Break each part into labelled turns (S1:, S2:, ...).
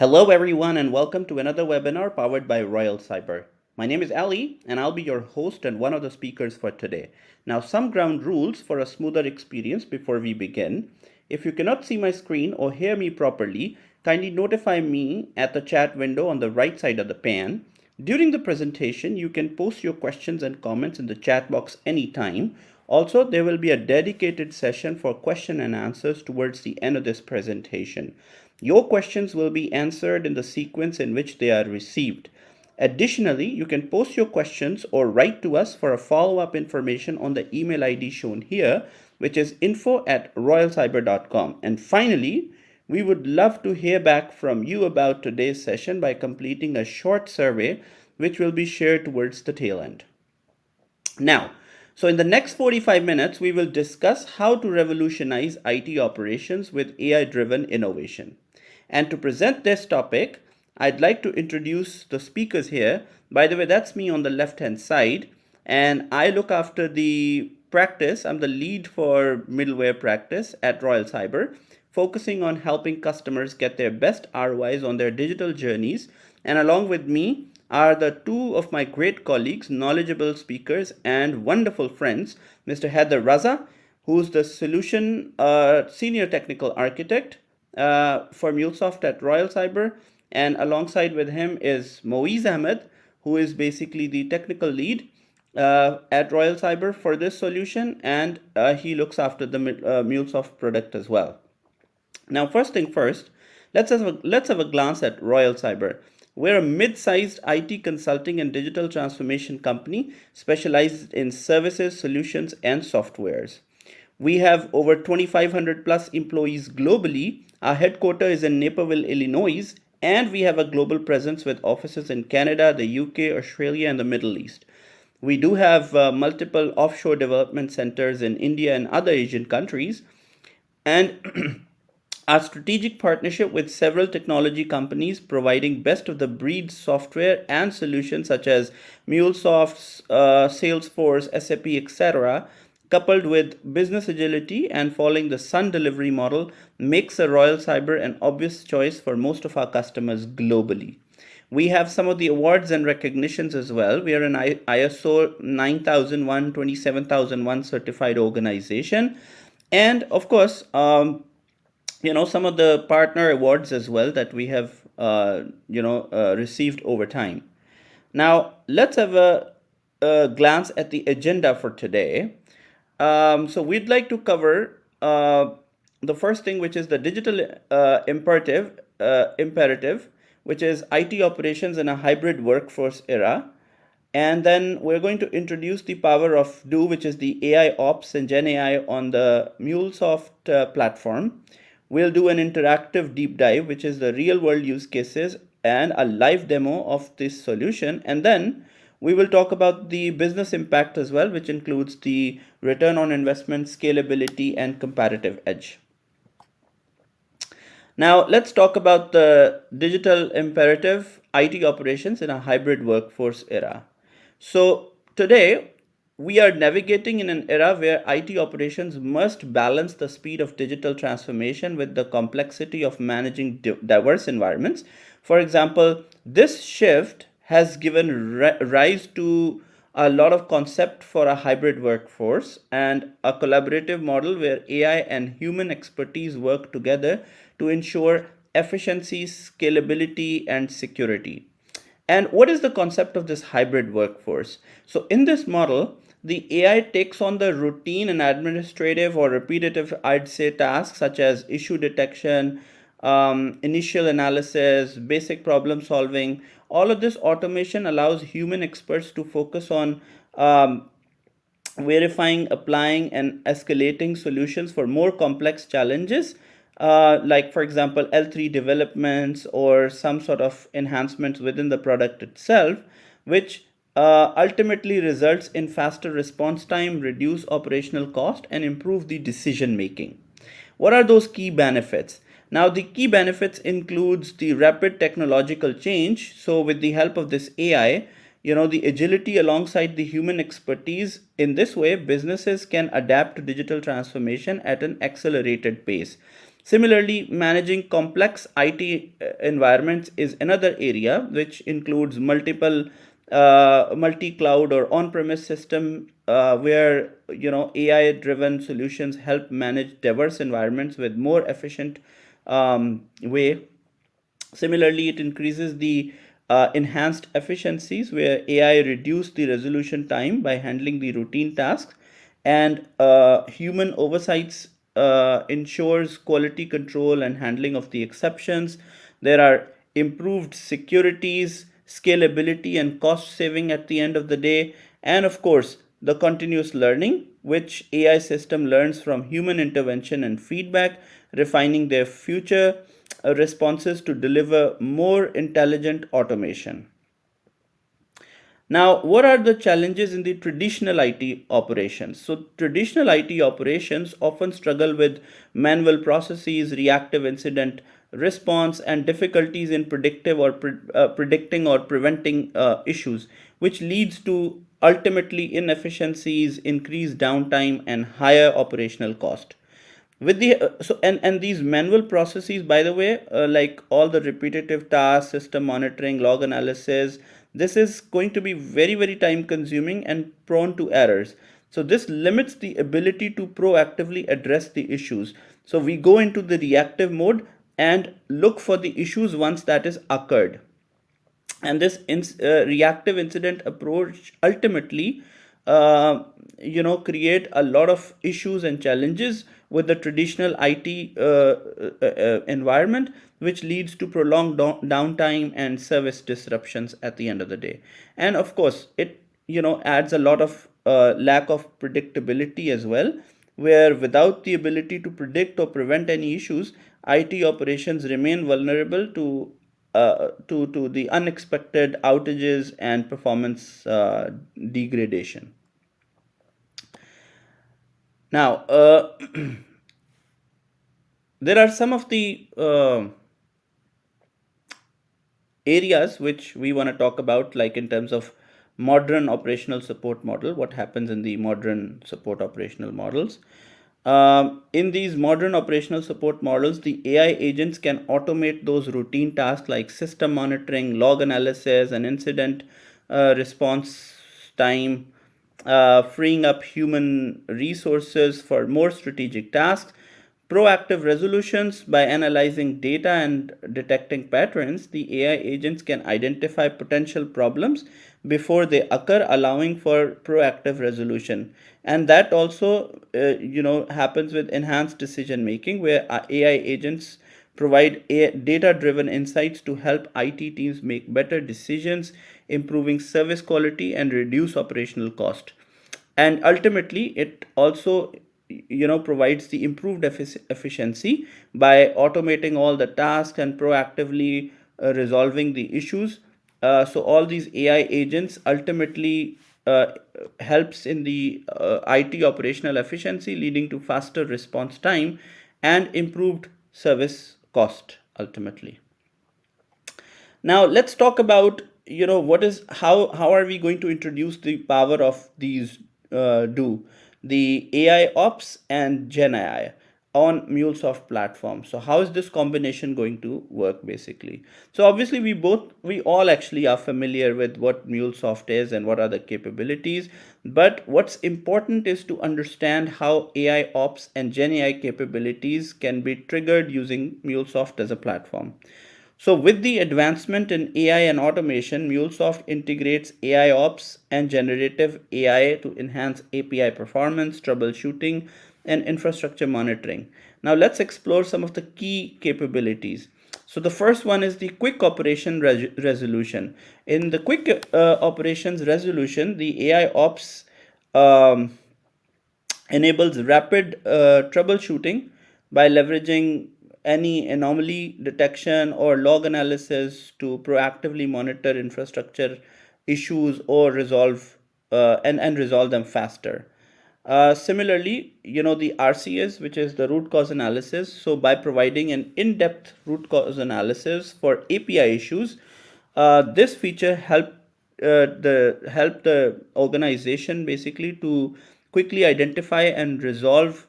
S1: Hello, everyone, and welcome to another webinar powered by Royal Cyber. My name is Ali, and I'll be your host and one of the speakers for today. Now, some ground rules for a smoother experience before we begin. If you cannot see my screen or hear me properly, kindly notify me at the chat window on the right side of the pane. During the presentation, you can post your questions and comments in the chat box anytime. Also, there will be a dedicated session for question and answers towards the end of this presentation. Your questions will be answered in the sequence in which they are received. Additionally, you can post your questions or write to us for a follow-up information on the email ID shown here, which is info@royalcyber.com. And finally, we would love to hear back from you about today's session by completing a short survey, which will be shared towards the tail end. Now, so in the next 45 minutes, we will discuss how to revolutionize IT operations with AI-driven innovation. And to present this topic, I'd like to introduce the speakers here. By the way, that's me on the left-hand side, and I look after the practice. I'm the lead for middleware practice at Royal Cyber, focusing on helping customers get their best ROIs on their digital journeys. And along with me are the two of my great colleagues, knowledgeable speakers, and wonderful friends, Mr. Heather Raza, who's the solution senior technical architect for MuleSoft at Royal Cyber, and alongside with him is Moiz Ahmed, who is basically the technical lead at Royal Cyber for this solution, and he looks after the MuleSoft product as well. Now, first thing first, let's have a glance at Royal Cyber. We're a mid-sized IT consulting and digital transformation company specialized in services, solutions, and softwares. We have over 2,500 plus employees globally. Our headquarters is in Naperville, Illinois, and we have a global presence with offices in Canada, the UK, Australia, and the Middle East. We do have multiple offshore development centers in India and other Asian countries. And our strategic partnership with several technology companies providing best of the breed software and solutions such as MuleSoft, Salesforce, SAP, etc., coupled with business agility and following the Sun delivery model, makes a Royal Cyber an obvious choice for most of our customers globally. We have some of the awards and recognitions as well. We are an ISO 9001, 27001 certified organization. And of course, some of the partner awards as well that we have, received over time. Now, let's have a glance at the agenda for today. So we'd like to cover the first thing, which is the digital imperative, which is IT operations in a hybrid workforce era. And then we're going to introduce the power of Do, which is the AI Ops and GenAI on the MuleSoft platform. We'll do an interactive deep dive, which is the real world use cases and a live demo of this solution. And then we will talk about the business impact as well, which includes the return on investment, scalability, and competitive edge. Now, let's talk about the digital imperative IT operations in a hybrid workforce era. So today, we are navigating in an era where IT operations must balance the speed of digital transformation with the complexity of managing diverse environments. For example, this shift has given rise to a lot of concept for a hybrid workforce and a collaborative model where AI and human expertise work together to ensure efficiency, scalability, and security. And what is the concept of this hybrid workforce? So in this model, the AI takes on the routine and administrative or repetitive, I'd say, tasks such as issue detection, initial analysis, basic problem solving. All of this automation allows human experts to focus on verifying, applying, and escalating solutions for more complex challenges, like, for example, L3 developments or some sort of enhancements within the product itself, which ultimately results in faster response time, reduce operational cost, and improve the decision making. What are those key benefits? Now, the key benefits includes the rapid technological change. So with the help of this AI, the agility alongside the human expertise. In this way, businesses can adapt to digital transformation at an accelerated pace. Similarly, managing complex IT environments is another area, which includes multi-cloud or on-premise system, where AI-driven solutions help manage diverse environments with more efficient way. Similarly, it increases the enhanced efficiencies where AI reduce the resolution time by handling the routine tasks, and human oversights ensures quality control and handling of the exceptions. There are improved securities, scalability, and cost saving at the end of the day, and of course, the continuous learning, which AI system learns from human intervention and feedback, refining their future responses to deliver more intelligent automation. Now, what are the challenges in the traditional IT operations? So, traditional IT operations often struggle with manual processes, reactive incident response, and difficulties in predicting or preventing issues, which leads to ultimately inefficiencies, increased downtime, and higher operational cost. With the and these manual processes, by the way, like all the repetitive tasks, system monitoring, log analysis, this is going to be very time consuming and prone to errors. So this limits the ability to proactively address the issues. So we go into the reactive mode and look for the issues once that is occurred. And this reactive incident approach ultimately uh, create a lot of issues and challenges with the traditional IT environment, which leads to prolonged downtime and service disruptions at the end of the day. And of course, it adds a lot of lack of predictability as well, where without the ability to predict or prevent any issues, IT operations remain vulnerable to the unexpected outages and performance degradation. Now, there are some of the areas which we want to talk about, like in terms of modern operational support model, what happens in the modern support operational models. In these modern operational support models, the AI agents can automate those routine tasks like system monitoring, log analysis, and incident response time, freeing up human resources for more strategic tasks. Proactive resolutions: by analyzing data and detecting patterns, the AI agents can identify potential problems before they occur, allowing for proactive resolution. And that also, happens with enhanced decision making, where AI agents provide data-driven insights to help IT teams make better decisions, improving service quality and reduce operational cost. And ultimately, it also provides the improved efficiency by automating all the tasks and proactively resolving the issues. So all these AI agents ultimately uh, helps in the IT operational efficiency, leading to faster response time and improved service cost ultimately. Now let's talk about what is how are we going to introduce the power of these do the AI Ops and GenAI on MuleSoft platform. So how is this combination going to work basically? So obviously we all actually are familiar with what MuleSoft is and what are the capabilities, but what's important is to understand how AI Ops and GenAI capabilities can be triggered using MuleSoft as a platform. So, with the advancement in AI and automation, MuleSoft integrates AI Ops and generative AI to enhance API performance, troubleshooting, and infrastructure monitoring. Now, let's explore some of the key capabilities. So, the first one is the quick operation resolution. In the quick operations resolution, the AI Ops um, enables rapid troubleshooting by leveraging any anomaly detection or log analysis to proactively monitor infrastructure issues or and resolve them faster. Similarly, the RCS, which is the root cause analysis. So by providing an in-depth root cause analysis for API issues, this feature help the organization basically to quickly identify and resolve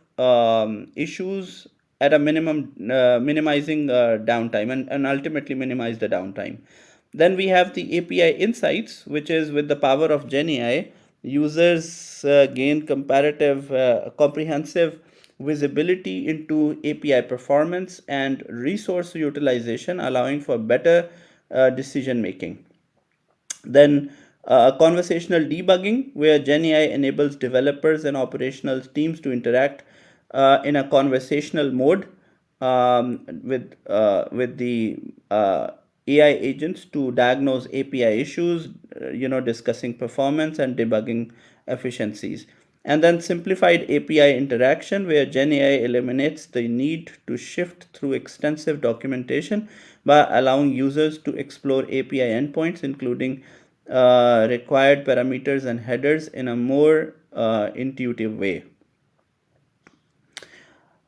S1: issues at a minimum, minimizing downtime, and ultimately minimize the downtime. Then we have the API insights, which is with the power of GenAI, users gain comprehensive visibility into API performance and resource utilization, allowing for better decision making. Then conversational debugging, where GenAI enables developers and operational teams to interact in a conversational mode with the AI agents to diagnose API issues, discussing performance and debugging efficiencies. And then simplified API interaction, where GenAI eliminates the need to shift through extensive documentation by allowing users to explore API endpoints, including required parameters and headers, in a more intuitive way.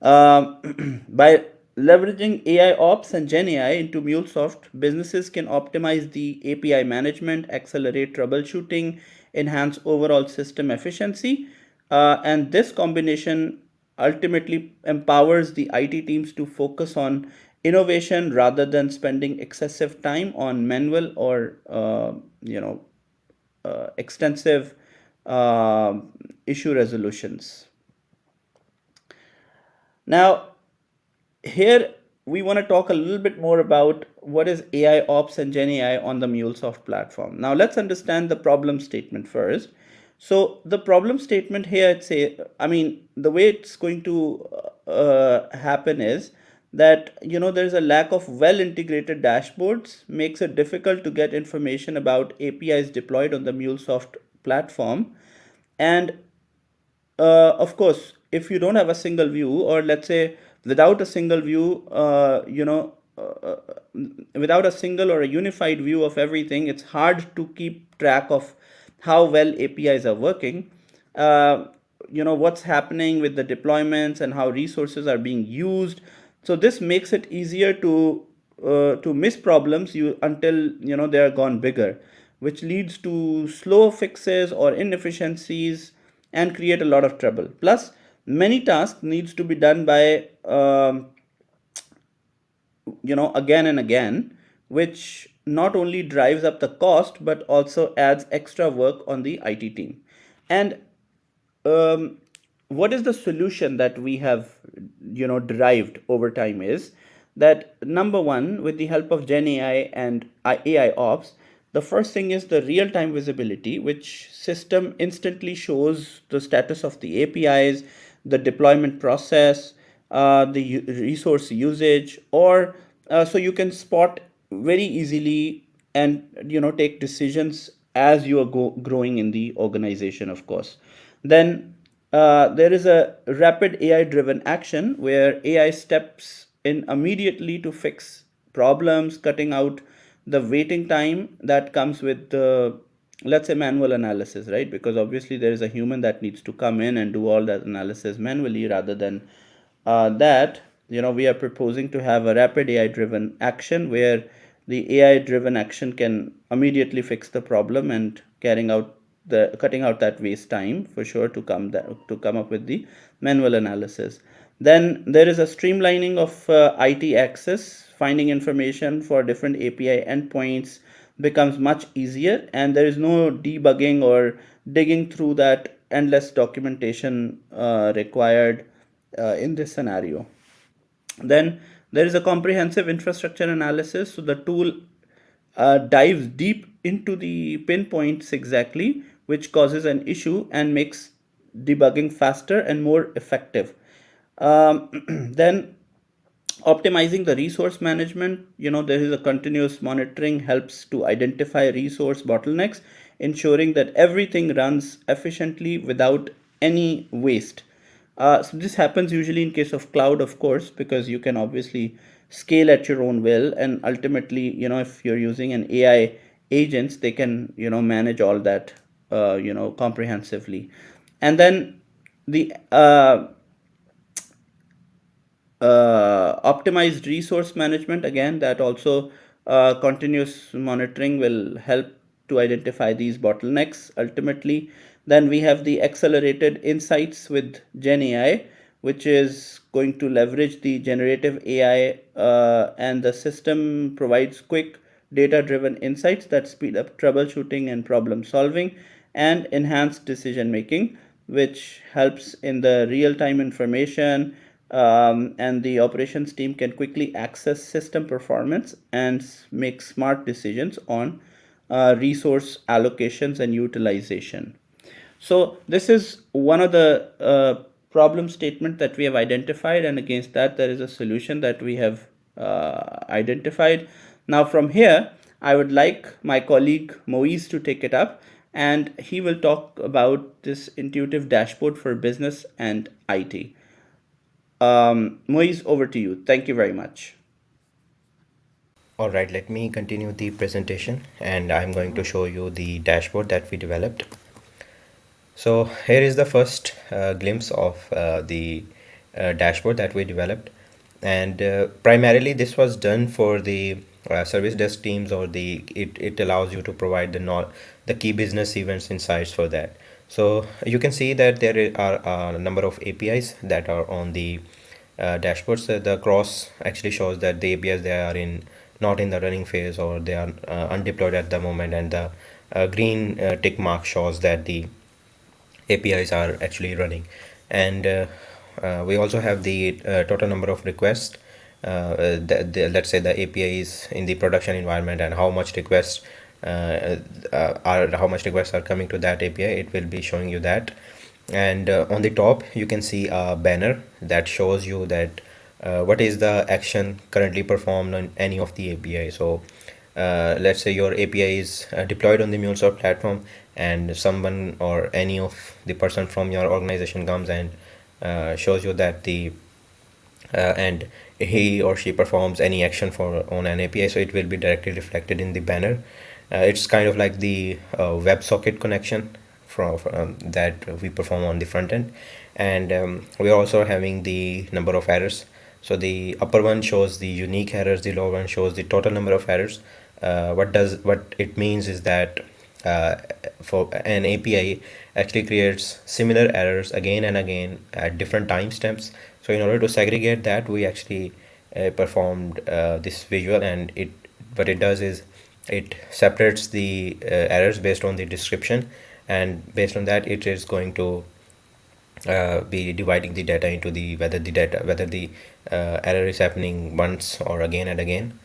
S1: By leveraging AI Ops and GenAI into MuleSoft, businesses can optimize the API management, accelerate troubleshooting, enhance overall system efficiency, and this combination ultimately empowers the IT teams to focus on innovation rather than spending excessive time on manual or extensive uh, issue resolutions. Now, here we want to talk a little bit more about what is AI Ops and GenAI on the MuleSoft platform. Now, let's understand the problem statement first. So, the problem statement here, the way it's going to happen is that there's a lack of well integrated dashboards, makes it difficult to get information about APIs deployed on the MuleSoft platform. And of course, if you don't have a single view, or let's say without a single view, without a single or a unified view of everything, it's hard to keep track of how well APIs are working. What's happening with the deployments and how resources are being used. So this makes it easier to miss problems until they are gone bigger, which leads to slow fixes or inefficiencies and create a lot of trouble. Plus, many tasks needs to be done by again and again, which not only drives up the cost but also adds extra work on the IT team. And um, what is the solution that we have derived over time is that, number one, with the help of Gen AI and AI Ops, the first thing is the real-time visibility, which system instantly shows the status of the APIs, the deployment process, the resource usage, or so you can spot very easily and take decisions as you are growing in the organization, of course. Then there is a rapid AI driven action where AI steps in immediately to fix problems, cutting out the waiting time that comes with the, let's say, manual analysis, right? Because obviously there is a human that needs to come in and do all that analysis manually, rather than that. We are proposing to have a rapid AI driven action where the AI driven action can immediately fix the problem and carrying out the cutting out that waste time for sure to come up with the manual analysis. Then there is a streamlining of IT access, finding information for different API endpoints becomes much easier, and there is no debugging or digging through that endless documentation required in this scenario. Then there is a comprehensive infrastructure analysis. So the tool dives deep into the pinpoints exactly which causes an issue and makes debugging faster and more effective. Then optimizing the resource management, there is a continuous monitoring helps to identify resource bottlenecks, ensuring that everything runs efficiently without any waste. So this happens usually in case of cloud, of course, because you can obviously scale at your own will, and ultimately, if you're using an AI agents, they can manage all that comprehensively. And then the optimized resource management, again, that also continuous monitoring will help to identify these bottlenecks ultimately. Then we have the accelerated insights with Gen AI, which is going to leverage the generative AI, and the system provides quick data driven insights that speed up troubleshooting and problem solving and enhance decision making, which helps in the real time information. And the operations team can quickly access system performance and make smart decisions on resource allocations and utilization. So this is one of the problem statement that we have identified, and against that there is a solution that we have identified. Now from here, I would like my colleague Moise to take it up, and he will talk about this intuitive dashboard for business and IT. Moise, over to you. Thank you very much.
S2: All right, let me continue the presentation and I'm going to show you the dashboard that we developed. So here is the first glimpse of the dashboard that we developed, and primarily this was done for the service desk teams, or it allows you to provide the key business events insights for that. So you can see that there are a number of APIs that are on the dashboards. The cross actually shows that the APIs, they are in not in the running phase, or they are undeployed at the moment, and the green tick mark shows that the APIs are actually running. And we also have the total number of requests, let's say the APIs in the production environment, and how much requests are coming to that API. It will be showing you that. And on the top you can see a banner that shows you that what is the action currently performed on any of the API. So let's say your API is deployed on the MuleSoft platform, and someone or any of the person from your organization comes and shows you that and he or she performs any action for on an API, so it will be directly reflected in the banner. It's kind of like the WebSocket connection from that we perform on the front end. And we are also having the number of errors. So the upper one shows the unique errors, the lower one shows the total number of errors. What it means is that for an API actually creates similar errors again and again at different timestamps. So in order to segregate that, we actually performed this visual, and what it does is it separates the errors based on the description, and based on that it is going to be dividing the data into whether the error is happening once or again and again.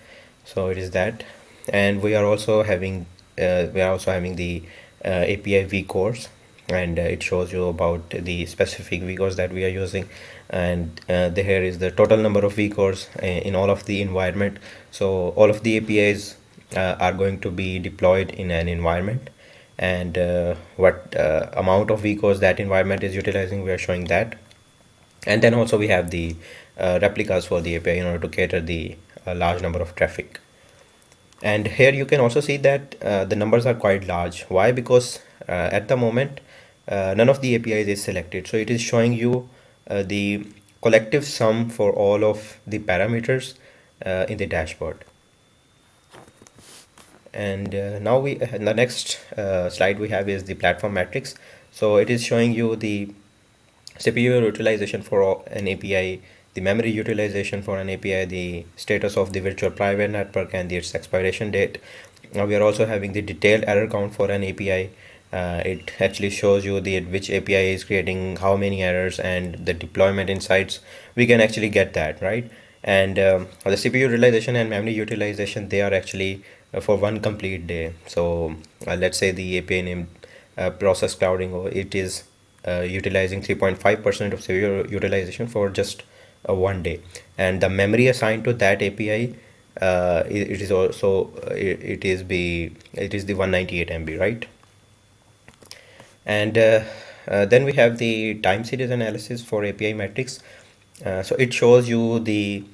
S2: So it is that. And we are also having the API vCores, and it shows you about the specific vCores that we are using. And here is the total number of vCores in all of the environment. So all of the APIs are going to be deployed in an environment, and what amount of vCores that environment is utilizing, we are showing that. And then also we have the replicas for the API in order to cater the large number of traffic. And here you can also see that the numbers are quite large. Why? Because at the moment none of the APIs is selected, so it is showing you the collective sum for all of the parameters in the dashboard. And now the next slide we have is the platform metrics. So it is showing you the CPU utilization for an API, the memory utilization for an API, the status of the virtual private network, and its expiration date. Now we are also having the detailed error count for an API. It actually shows you which API is creating how many errors, and the deployment insights. We can actually get that, right? And the CPU utilization and memory utilization, they are actually for one complete day. So let's say the API named process clouding, or it is utilizing 3.5% of CPU utilization for just one day, and the memory assigned to that API, it is also it is the 198 MB, right? And then we have the time series analysis for API metrics. So it shows you the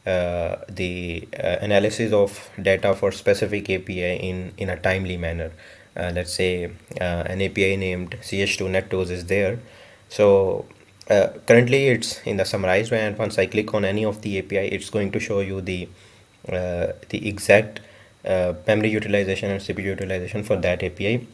S2: analysis of data for specific API in a timely manner. Let's say an API named ch2 nettools is there. So currently it's in the summarized way, and once I click on any of the API, it's going to show you the exact memory utilization and CPU utilization for that API.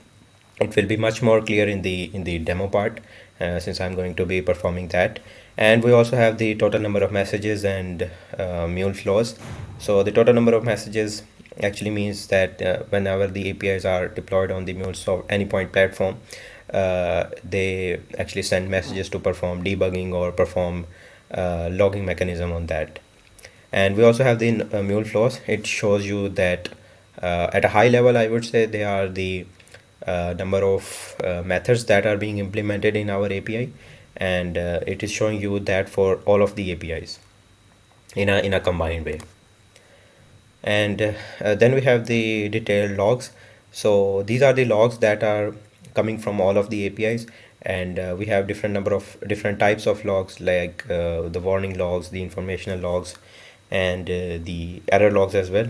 S2: It will be much more clear in the demo part, since I'm going to be performing that. And we also have the total number of messages and mule flows. So the total number of messages actually means that whenever the APIs are deployed on the MuleSoft Anypoint platform, they actually send messages to perform debugging or perform logging mechanism on that. And we also have the mule flows. It shows you that at a high level, I would say they are the number of methods that are being implemented in our API, and it is showing you that for all of the APIs in a combined way. And then we have the detailed logs. So these are the logs that are coming from all of the APIs, and we have different number of different types of logs, like the warning logs, the informational logs, and the error logs as well.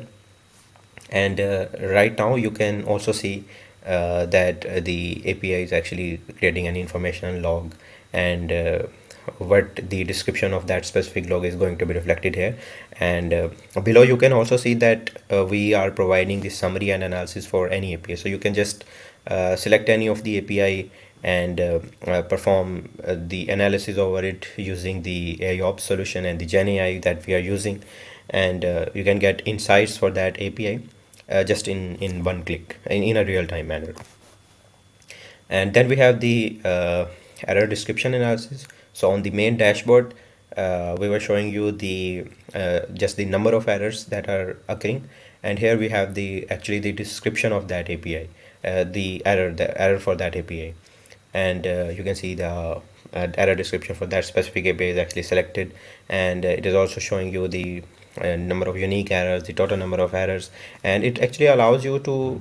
S2: And right now you can also see that the API is actually creating an information log, and what the description of that specific log is going to be reflected here. And below you can also see that we are providing the summary and analysis for any API. So you can just select any of the API and perform the analysis over it using the AIOps solution and the GenAI that we are using, and you can get insights for that API just in one click in a real-time manner. And then we have the error description analysis. So on the main dashboard, we were showing you the just the number of errors that are occurring, and here we have the actually the description of that API, the error for that API, and you can see the error description for that specific API is actually selected, and it is also showing you the number of unique errors, the total number of errors, and it actually allows you to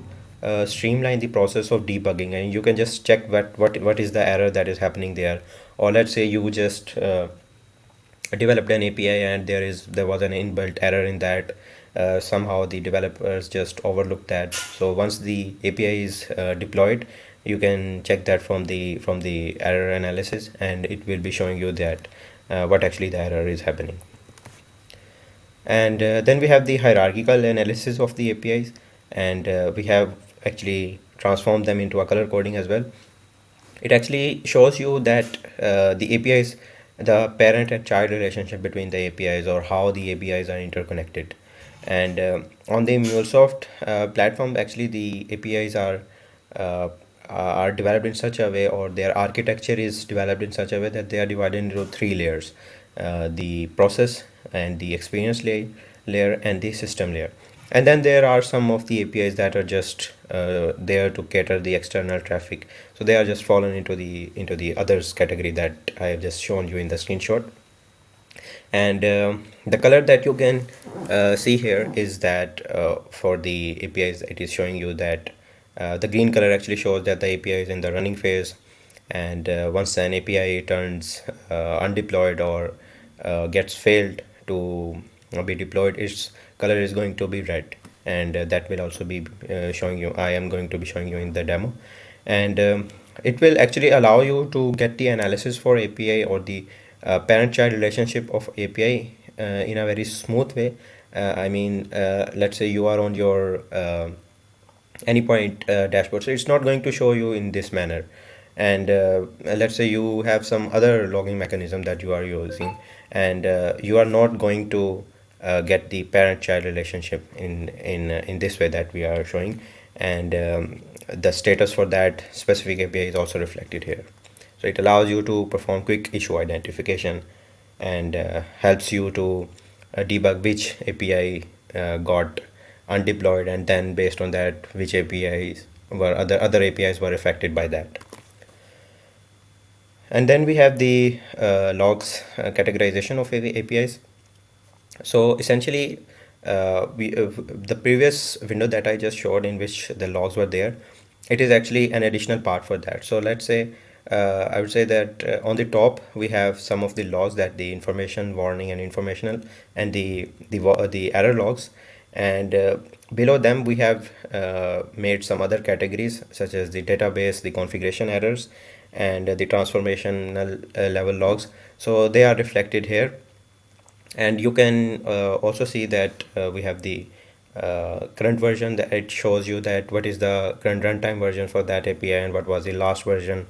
S2: streamline the process of debugging, and you can just check what is the error that is happening there. Or let's say you just developed an API and there was an inbuilt error in that. Somehow the developers just overlooked that. So once the API is deployed, you can check that from the error analysis, and it will be showing you that what actually the error is happening. And then we have the hierarchical analysis of the APIs, and we have actually transformed them into a color coding as well. It actually shows you that the APIs, the parent and child relationship between the APIs, or how the APIs are interconnected. And on the MuleSoft platform, actually the APIs uh, are developed in such a way, or their architecture is developed in such a way that they are divided into three layers: the process and the experience layer and the system layer. And then there are some of the APIs that are just there to cater the external traffic. So they are just fallen into the others category that I have just shown you in the screenshot. And the color that you can see here is that for the APIs, it is showing you that the green color actually shows that the API is in the running phase, and once an API turns undeployed or gets failed to be deployed, its color is going to be red, and that will also be showing you. I am going to be showing you in the demo, and it will actually allow you to get the analysis for API, or the parent-child relationship of API in a very smooth way. I mean, let's say you are on your Anypoint dashboard, so it's not going to show you in this manner. And let's say you have some other logging mechanism that you are using, and you are not going to get the parent-child relationship in this way that we are showing, and the status for that specific API is also reflected here. So it allows you to perform quick issue identification, and helps you to debug which API got undeployed, and then based on that, which APIs were other APIs were affected by that. And then we have the logs categorization of APIs. So essentially, the previous window that I just showed, in which the logs were there, it is actually an additional part for that. So let's say I would say that on the top we have some of the logs, that the information, warning, and informational, and the error logs, and below them we have made some other categories, such as the database, the configuration errors, and the transformational level logs. So they are reflected here, and you can also see that we have the current version, that it shows you that what is the current runtime version for that API and what was the last version.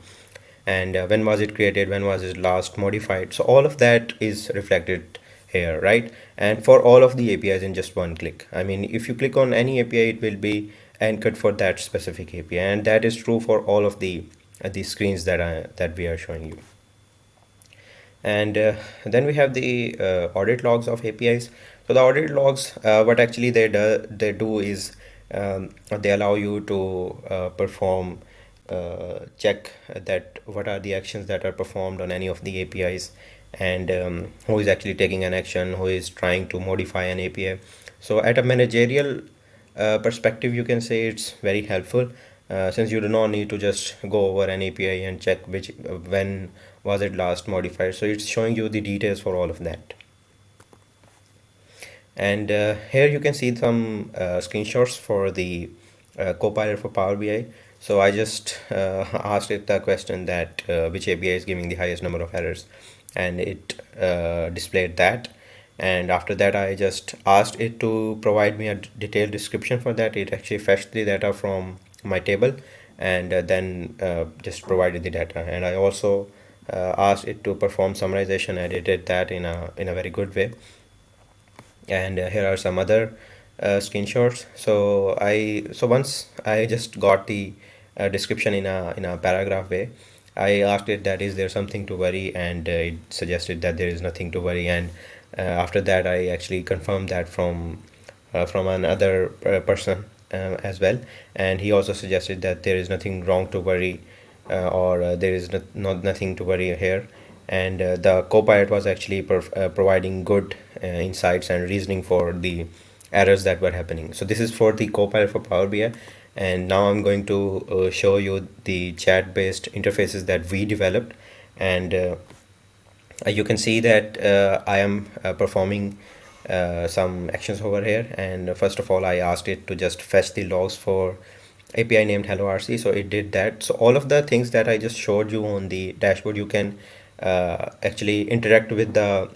S2: and when was it created, when was it last modified. So all of that is reflected here, right? And for all of the APIs in just one click. I mean, if you click on any API, it will be anchored for that specific API, and that is true for all of the screens that we are showing you. And then we have the audit logs of APIs. So the audit logs, what actually they do is they allow you to perform check that what are the actions that are performed on any of the APIs, and who is actually taking an action, who is trying to modify an API. So at a managerial perspective, you can say it's very helpful, since you do not need to just go over an API and check which when was it last modified. So it's showing you the details for all of that. And here you can see some screenshots for the Copilot for Power BI. So I just asked it the question that which API is giving the highest number of errors, and it displayed that. And after that, I just asked it to provide me a detailed description for that. It actually fetched the data from my table, and then just provided the data. And I also asked it to perform summarization, and it did that in a very good way. And here are some other screenshots. So once I just got the description in a paragraph way, I asked it that is there something to worry, and it suggested that there is nothing to worry. And after that, I actually confirmed that from another person as well, and he also suggested that there is nothing wrong to worry, or there is not nothing to worry here. And the Copilot was actually providing good insights and reasoning for the errors that were happening. So this is for the Copilot for Power BI. And now I'm going to show you the chat-based interfaces that we developed. And you can see that I am performing some actions over here. And first of all, I asked it to just fetch the logs for API named hello RC. So it did that. So all of the things that I just showed you on the dashboard, you can actually interact with the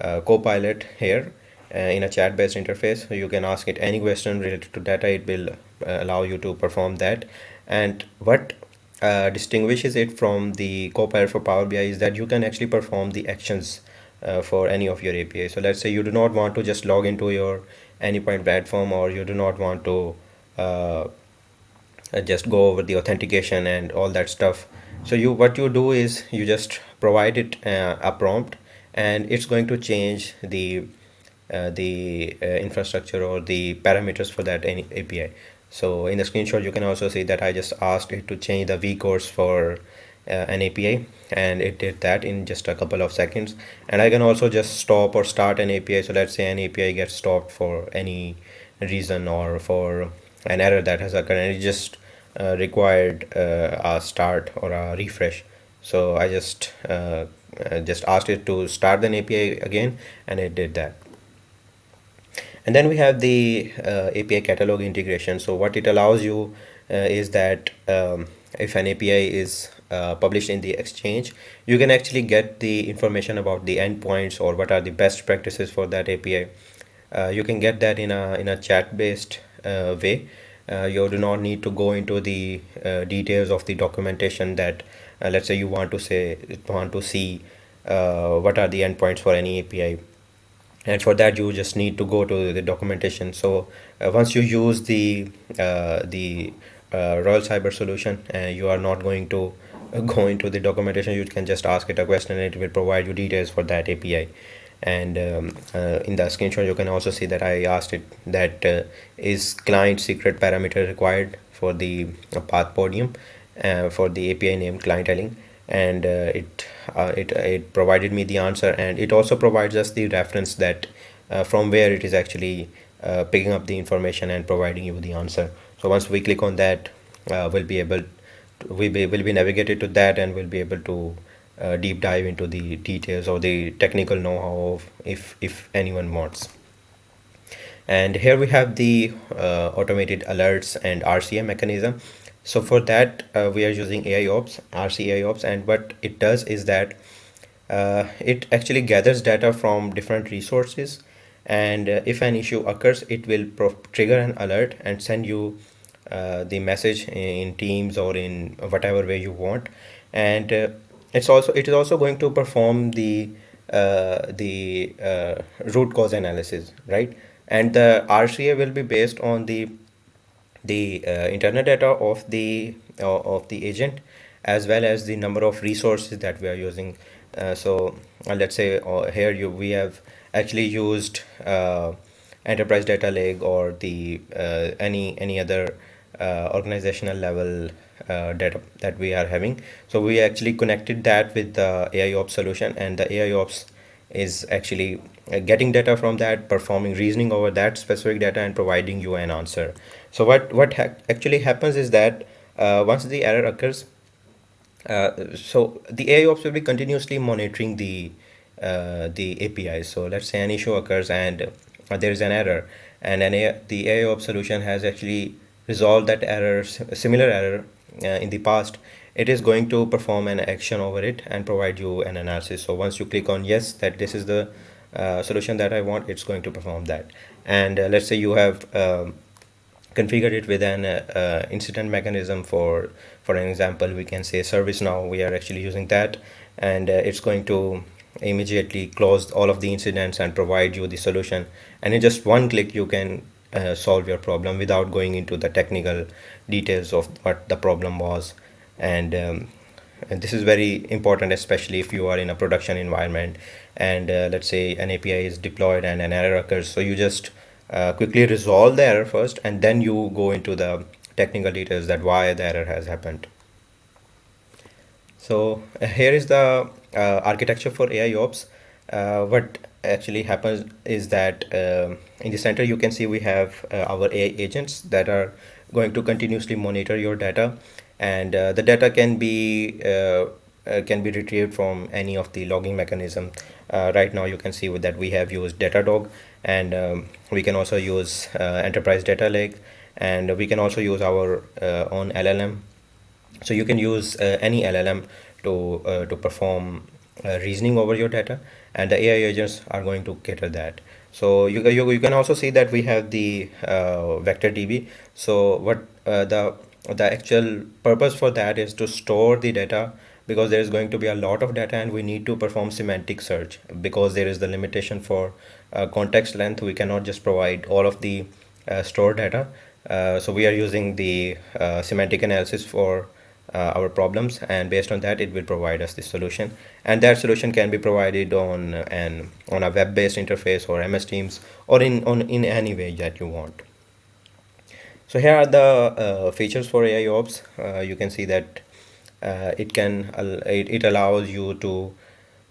S2: Copilot here in a chat-based interface. So you can ask it any question related to data. It will allow you to perform that. And what distinguishes it from the Copilot for Power BI is that you can actually perform the actions for any of your API. So let's say you do not want to just log into your AnyPoint platform, or you do not want to uh, just go over the authentication and all that stuff. So what you do is you just provide it a prompt, and it's going to change the infrastructure or the parameters for that any API. So in the screenshot, you can also see that I just asked it to change the vCores for an API, and it did that in just a couple of seconds. And I can also just stop or start an API. So let's say an API gets stopped for any reason, or for an error that has occurred, and it just required a start or a refresh. So I just asked it to start an API again, and it did that. And then we have the API catalog integration. So what it allows you is that if an API is published in the exchange, you can actually get the information about the endpoints or what are the best practices for that API. You can get that in a chat-based way. You do not need to go into the details of the documentation that let's say you want to see what are the endpoints for any API, and for that you just need to go to the documentation. So once you use the Royal Cyber solution, you are not going to go into the documentation. You can just ask it a question, and it will provide you details for that API. And in the screenshot, you can also see that I asked it that is client secret parameter required for the path podium for the API name clienteling. And it provided me the answer, and it also provides us the reference that from where it is actually picking up the information and providing you the answer. So once we click on that, we'll be navigated to that, and we'll be able to deep dive into the details or the technical know-how of if anyone wants. And here we have the automated alerts and RCA mechanism. So for that, we are using AIOps, RCA and what it does is that it actually gathers data from different resources, and if an issue occurs, it will trigger an alert and send you the message in Teams or in whatever way you want. And it is also going to perform the root cause analysis, right? And the RCA will be based on the internal data of the agent, as well as the number of resources that we are using. So let's say here we have actually used enterprise data lake or the any other organizational level data that we are having. So we actually connected that with the AIOps solution, and the AIOps is actually getting data from that, performing reasoning over that specific data, and providing you an answer. So actually happens is that once the error occurs, so the AIOps will be continuously monitoring the APIs. So let's say an issue occurs and there is an error, and the AIOps solution has actually resolved that error, similar error in the past. It is going to perform an action over it and provide you an analysis. So once you click on yes, that this is the solution that I want, it's going to perform that. And let's say you have configured it with an incident mechanism. For an example, we can say ServiceNow. We are actually using that, and it's going to immediately close all of the incidents and provide you the solution. And in just one click, you can solve your problem without going into the technical details of what the problem was. And this is very important, especially if you are in a production environment and let's say an API is deployed and an error occurs. So you just quickly resolve the error first, and then you go into the technical details that why the error has happened. So here is the architecture for AIOps. What actually happens is that in the center you can see we have our AI agents that are going to continuously monitor your data, and the data can be retrieved from any of the logging mechanism. Right now you can see that we have used Datadog, and we can also use enterprise data lake, and we can also use our own LLM. So you can use any LLM to perform reasoning over your data, and the AI agents are going to cater that. So you can also see that we have the vector DB. So what the actual purpose for that is to store the data, because there is going to be a lot of data and we need to perform semantic search, because there is the limitation for context length. We cannot just provide all of the stored data. So we are using the semantic analysis for our problems, and based on that it will provide us the solution, and that solution can be provided on a web-based interface or MS Teams, or in any way that you want. So here are the features for AIOps. You can see that it allows you to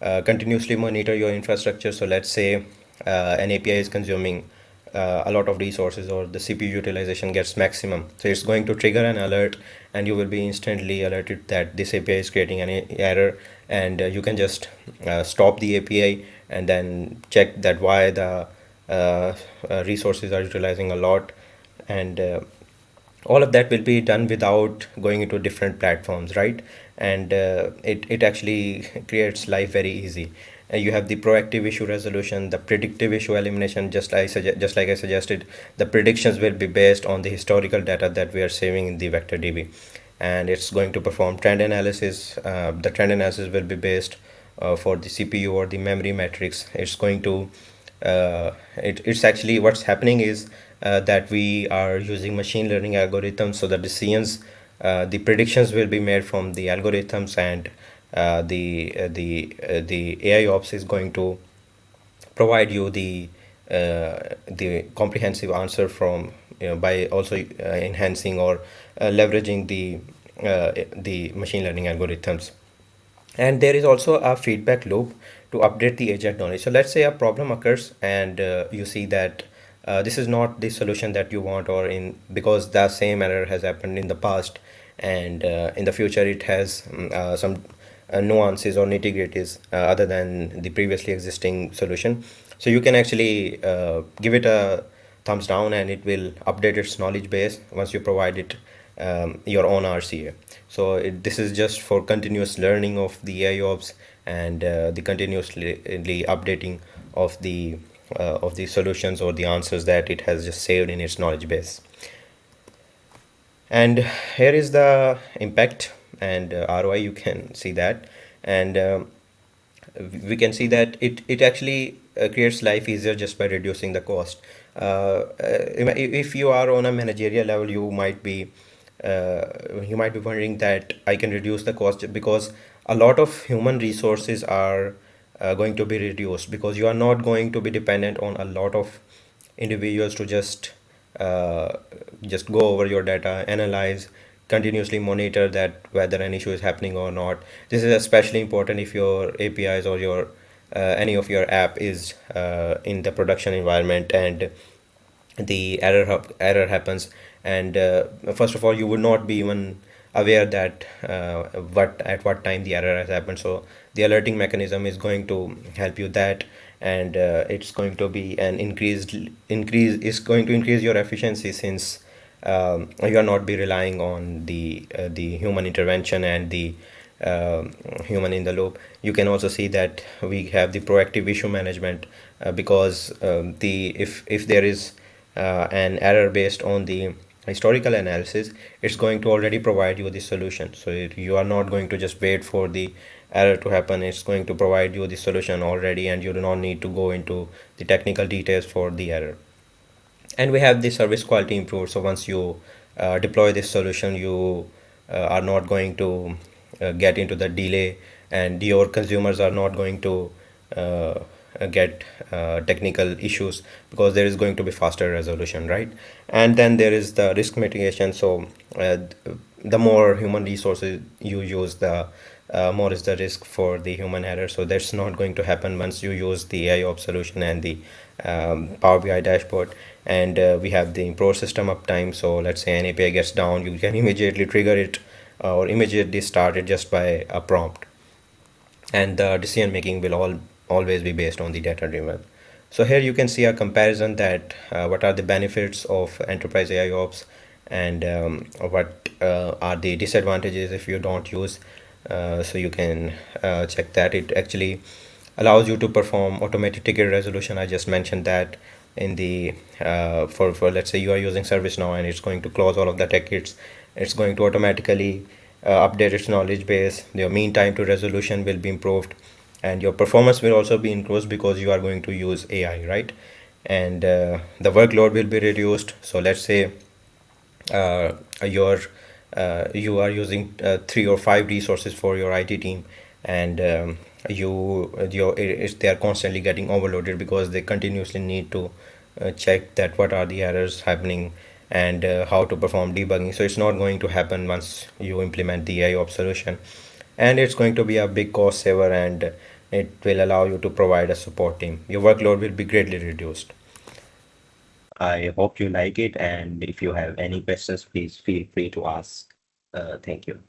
S2: continuously monitor your infrastructure. So let's say an API is consuming a lot of resources, or the CPU utilization gets maximum. So it's going to trigger an alert, and you will be instantly alerted that this API is creating an error, and you can just stop the API and then check that why the resources are utilizing a lot. And all of that will be done without going into different platforms, right? And it actually creates life very easy. You have the proactive issue resolution, the predictive issue elimination. Just like I suggested, the predictions will be based on the historical data that we are saving in the vector DB, and it's going to perform trend analysis. The trend analysis will be based for the CPU or the memory metrics. It's going to it's actually what's happening is that we are using machine learning algorithms, so the decisions, the predictions will be made from the algorithms, and the AIOps is going to provide you the comprehensive answer from, by also enhancing or leveraging the machine learning algorithms. And there is also a feedback loop to update the agent knowledge. So let's say a problem occurs, and you see that this is not the solution that you want, or in because the same error has happened in the past, and in the future it has some nuances or nitty-gritties other than the previously existing solution. So you can actually give it a thumbs down, and it will update its knowledge base once you provide it your own RCA. So this is just for continuous learning of the AIOps, and the continuously updating of the solutions or the answers that it has just saved in its knowledge base. And here is the impact and ROI. You can see that, and we can see that it actually creates life easier just by reducing the cost. If you are on a managerial level, uh, you might be wondering that I can reduce the cost because a lot of human resources are going to be reduced, because you are not going to be dependent on a lot of individuals to uh, just go over your data, analyze, continuously monitor that whether an issue is happening or not. This is especially important if your APIs or your any of your app is in the production environment and the error happens, and first of all you would not be even aware that what time the error has happened. So the alerting mechanism is going to help you that, and it's going to be an increase is going to increase your efficiency, since you are not be relying on the human intervention and the human in the loop. You can also see that we have the proactive issue management, because the if there is an error based on the historical analysis, it's going to already provide you the solution. So you are not going to just wait for the error to happen. It's going to provide you the solution already, and you do not need to go into the technical details for the error. And we have the service quality improved. So once you deploy this solution, you are not going to get into the delay, and your consumers are not going to uh, get technical issues, because there is going to be faster resolution, right? And then there is the risk mitigation. So uh, the more human resources you use, the more is the risk for the human error. So that's not going to happen once you use the AIOps solution and the Power BI dashboard. And we have the improved system uptime. So let's say an API gets down, you can immediately trigger it or immediately start it just by a prompt, and the decision making will always be based on the data driven. So here you can see a comparison that what are the benefits of enterprise AI ops, and what are the disadvantages if you don't use. So you can check that. It actually allows you to perform automated ticket resolution. I just mentioned that in the for let's say you are using ServiceNow, and it's going to close all of the tickets. It's going to automatically update its knowledge base. Your mean time to resolution will be improved, and your performance will also be improved because you are going to use AI, right? And the workload will be reduced. So let's say uh, your you are using 3 or 5 resources for your IT team, and they are constantly getting overloaded because they continuously need to check that what are the errors happening, and how to perform debugging. So it's not going to happen once you implement the AI ops solution, and it's going to be a big cost saver, and it will allow you to provide a support team. Your workload will be greatly reduced. I hope you like it, and if you have any questions, please feel free to ask. Thank you.